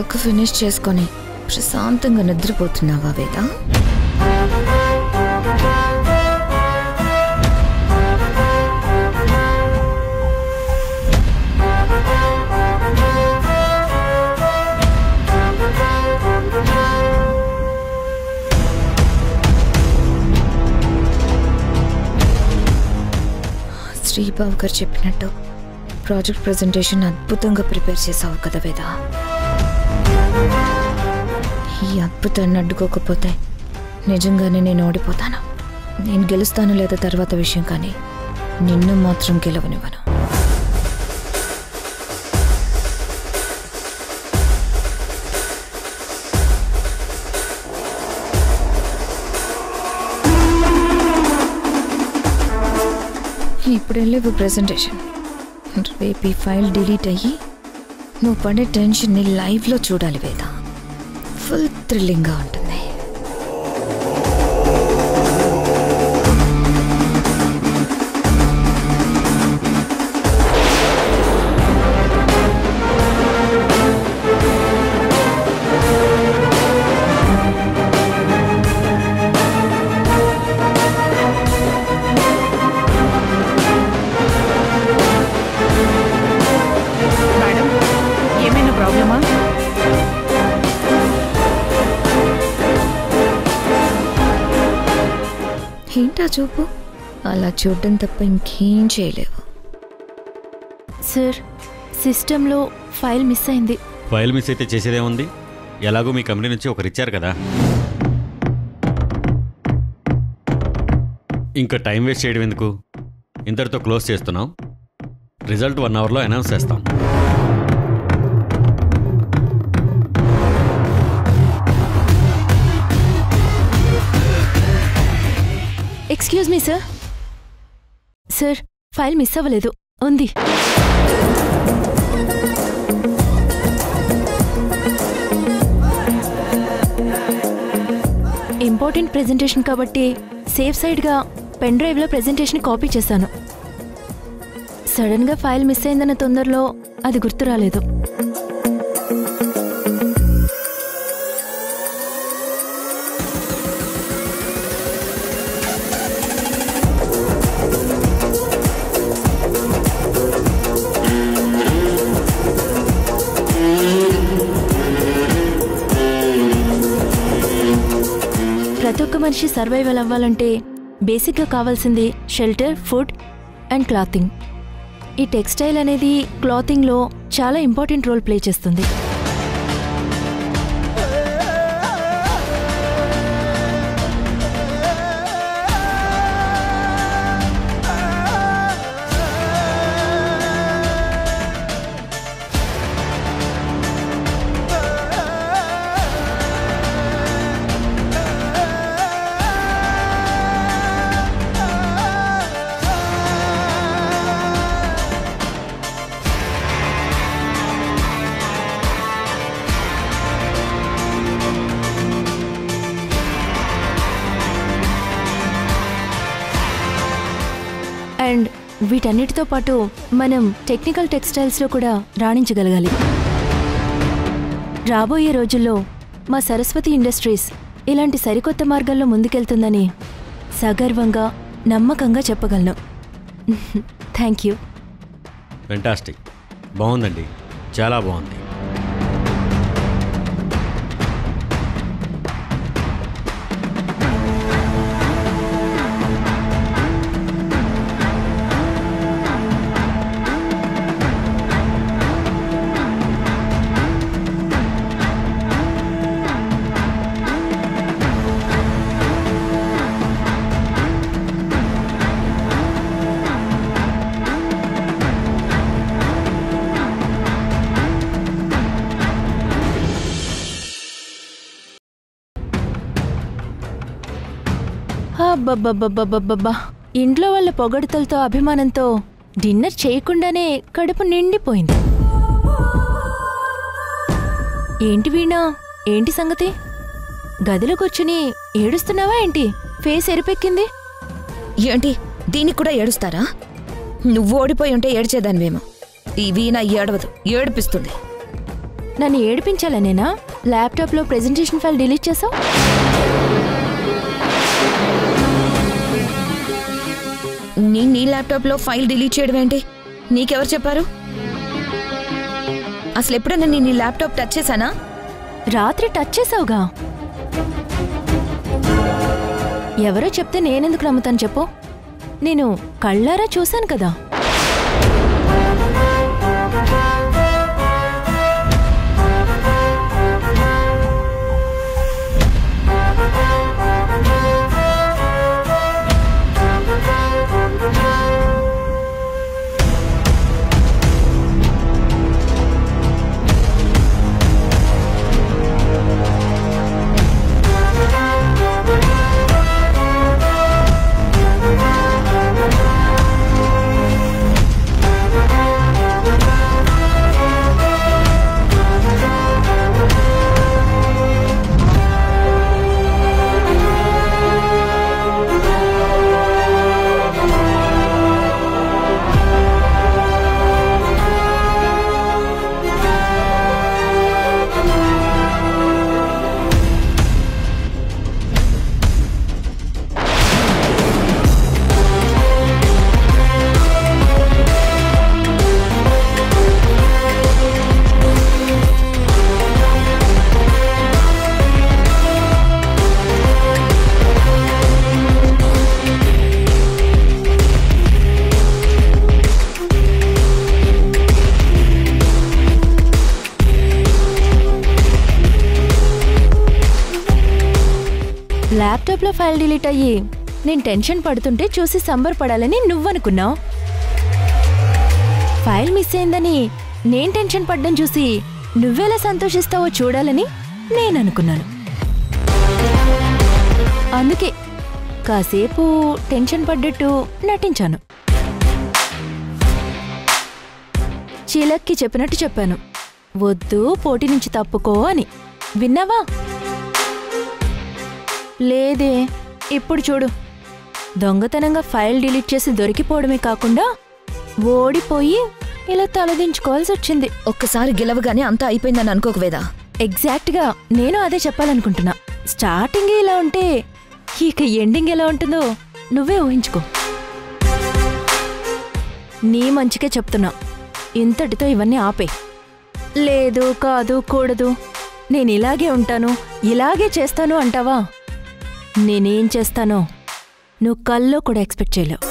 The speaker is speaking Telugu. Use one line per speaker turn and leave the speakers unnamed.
వర్క్ ఫినిష్ చేసుకొని ప్రశాంతంగా నిద్రపోతున్నావా వేద? శ్రీబాబు గారు చెప్పినట్టు ప్రాజెక్ట్ ప్రెజెంటేషన్ అద్భుతంగా ప్రిపేర్ చేసావు కదా వేద. ఈ అద్భుతాన్ని అడ్డుకోకపోతే నిజంగానే నేను ఓడిపోతాను. నేను గెలుస్తాను లేదా తర్వాత విషయం, కానీ నిన్ను మాత్రం గెలవనివ్వను. ఇప్పుడు వెళ్ళేవు ప్రెజెంటేషన్. రేపు ఈ ఫైల్ డిలీట్ అయ్యి నువ్వు పడే టెన్షన్ని లైవ్లో చూడాలి వేద. ఫుల్ థ్రిల్లింగ్గా ఉంటుంది. ఏంటా చూపు? అలా చూడడం తప్ప ఇంకేం చేయలేవు.
సార్, సిస్టంలో ఫైల్ మిస్ అయింది.
ఫైల్ మిస్ అయితే చేసేదేముంది? ఎలాగో మీ కంపెనీ నుంచి ఒకరు ఇచ్చారు కదా. ఇంకా టైం వేస్ట్ చేయడం ఎందుకు? ఇంతటితో క్లోజ్ చేస్తున్నాం. రిజల్ట్ 1 అవర్లో అనౌన్స్ చేస్తాం.
Excuse me sir. Sir, file miss అవ్వలేదు, ఉంది. ఇంపార్టెంట్ ప్రెజెంటేషన్ కాబట్టి సేఫ్ సైడ్గా పెన్ డ్రైవ్లో ప్రెజెంటేషన్ కాపీ చేశాను. సడన్గా ఫైల్ మిస్ అయిందన్న తొందరలో అది గుర్తు రాలేదు. ప్రతి ఒక్క మనిషి సర్వైవల్ అవ్వాలంటే బేసిక్గా కావాల్సింది షెల్టర్, ఫుడ్ అండ్ క్లాతింగ్. ఈ టెక్స్టైల్ అనేది క్లాతింగ్లో చాలా ఇంపార్టెంట్ రోల్ ప్లే చేస్తుంది. అండ్ వీటన్నిటితో పాటు మనం టెక్నికల్ టెక్స్టైల్స్లో కూడా రాణించగలగాలి. రాబోయే రోజుల్లో మా సరస్వతి ఇండస్ట్రీస్ ఇలాంటి సరికొత్త మార్గాల్లో ముందుకెళ్తుందని సగర్వంగా, నమ్మకంగా చెప్పగలను. Thank you.
ఫెంటాస్టిక్, బాగుందండి, చాలా బాగుంది.
అబ్బబ్బబ్బబ్బబ్బబ్బా, ఇంట్లో వాళ్ళ పొగడుతలతో అభిమానంతో డిన్నర్ చేయకుండానే కడుపు నిండిపోయింది. ఏంటి వీణా, ఏంటి సంగతి? గదిలో కూర్చుని ఏడుస్తున్నావా ఏంటి? ఫేస్ ఎరిపెక్కింది
ఏంటి? దీనికి కూడా ఏడుస్తారా? నువ్వు ఓడిపోయి ఉంటే ఏడ్చేదానివేమో. ఈ వీణ ఏడవదు, ఏడిపిస్తుంది.
నన్ను ఏడిపించాలనేనా ల్యాప్టాప్లో ప్రెజెంటేషన్ ఫైల్ డిలీట్ చేసావు?
నీ ల్యాప్టాప్లో ఫైల్ డిలీట్ చేయడం ఏంటి? నీకెవరు చెప్పారు? అసలు ఎప్పుడన్నా నీ ల్యాప్టాప్ టచ్ చేశానా?
రాత్రి టచ్ చేసావుగా. ఎవరో చెప్తే నేనెందుకు నమ్ముతాను చెప్పు? నేను కళ్ళారా చూశాను కదా. ల్యాప్టాప్లో ఫైల్ డిలీట్ అయ్యి నేను టెన్షన్ పడుతుంటే చూసి సంబరపడాలని నువ్వనుకున్నావు. ఫైల్ మిస్ అయిందని నేను టెన్షన్ పడ్డం చూసి నువ్వెలా సంతోషిస్తావో చూడాలని నేననుకున్నాను. అందుకే కాసేపు టెన్షన్ పడ్డట్టు నటించాను. చీలక్కి చెప్పినట్టు చెప్పాను, వద్దు పోటీ నుంచి తప్పుకో అని. విన్నావా? లేదే. ఇప్పుడు చూడు, దొంగతనంగా ఫైల్ డిలీట్ చేసి దొరికిపోవడమే కాకుండా ఓడిపోయి ఇలా తలదించుకోవాల్సి వచ్చింది.
ఒక్కసారి గెలవగానే అంతా అయిపోయిందని అనుకోకు వేదా.
ఎగ్జాక్ట్గా నేను అదే చెప్పాలనుకుంటున్నా. స్టార్టింగ్ ఇలా ఉంటే ఇక ఎండింగ్ ఎలా ఉంటుందో నువ్వే ఊహించుకో. నీ మంచికే చెప్తున్నా, ఇంతటితో ఇవన్నీ ఆపే. లేదు, కాదు, కూడదు, నేను ఇలాగే ఉంటాను, ఇలాగే చేస్తాను అంటావా? నేనేం చేస్తానో నువ్వు కల్లో కూడా ఎక్స్పెక్ట్ చేయలేవు.